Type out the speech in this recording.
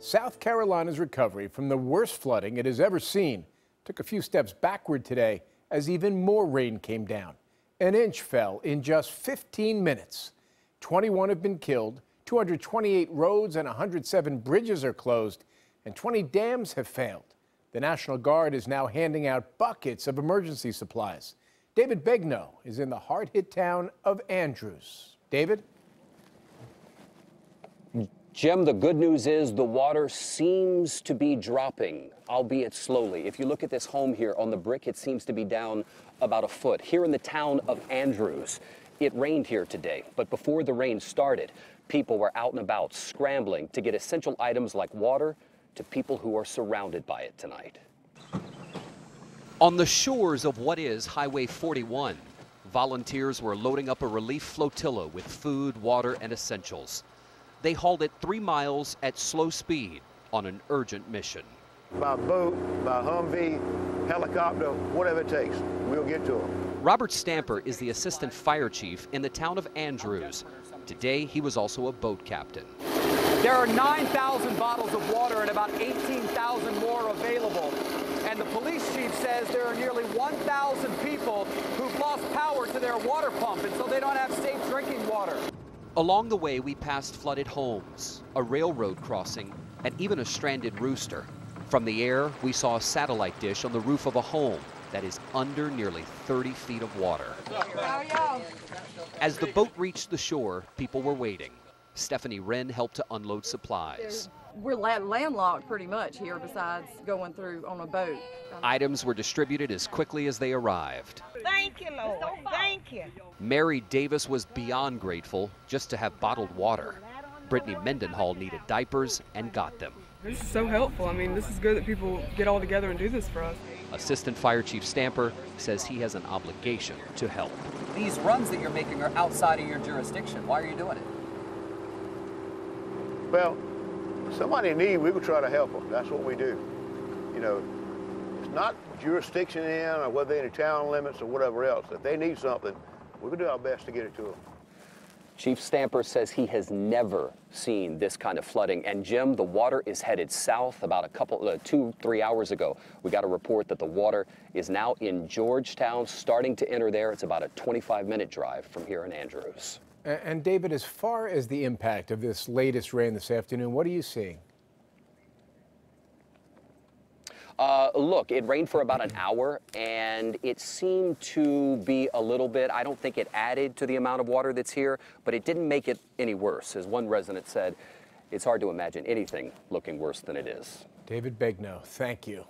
South Carolina's recovery from the worst flooding it has ever seen took a few steps backward today as even more rain came down. An inch fell in just 15 minutes. 21 have been killed, 228 roads and 107 bridges are closed, and 20 dams have failed. The National Guard is now handing out buckets of emergency supplies. David Begnaud is in the hard-hit town of Andrews. David? Jim, the good news is the water seems to be dropping, albeit slowly. If you look at this home here on the brick, it seems to be down about a foot. Here in the town of Andrews, it rained here today, but before the rain started, people were out and about scrambling to get essential items like water to people who are surrounded by it tonight. On the shores of what is Highway 41, volunteers were loading up a relief flotilla with food, water, and essentials. They hauled it 3 miles at slow speed on an urgent mission. By boat, by Humvee, helicopter, whatever it takes, we'll get to them. Robert Stamper is the assistant fire chief in the town of Andrews. Today, he was also a boat captain. There are 9,000 bottles of water and about 18,000 more available. And the police chief says there are nearly 1,000 people who've lost power to their water pump, and so they don't have safe drinking water. Along the way, we passed flooded homes, a railroad crossing, and even a stranded rooster. From the air, we saw a satellite dish on the roof of a home that is under nearly 30 feet of water. As the boat reached the shore, people were waiting. Stephanie Wren helped to unload supplies. We're landlocked pretty much here besides going through on a boat. Items were distributed as quickly as they arrived. Thank you, Lord. Thank you. Mary Davis was beyond grateful just to have bottled water. Brittany Mendenhall needed diapers and got them. This is so helpful. I mean, this is good that people get all together and do this for us. Assistant Fire Chief Stamper says he has an obligation to help. These runs that you're making are outside of your jurisdiction. Why are you doing it? Well, somebody in need, we will try to help them. That's what we do. You know, it's not jurisdiction in or whether they're in the town limits or whatever else. If they need something, we will do our best to get it to them. Chief Stamper says he has never seen this kind of flooding. And Jim, the water is headed south. About 2-3 hours ago, we got a report that the water is now in Georgetown, starting to enter there. It's about a 25-minute drive from here in Andrews. And David, as far as the impact of this latest rain this afternoon, what are you seeing? Look, it rained for about an hour, and it seemed to be a little bit, I don't think it added to the amount of water that's here, but it didn't make it any worse. As one resident said, it's hard to imagine anything looking worse than it is. David Begnaud, thank you.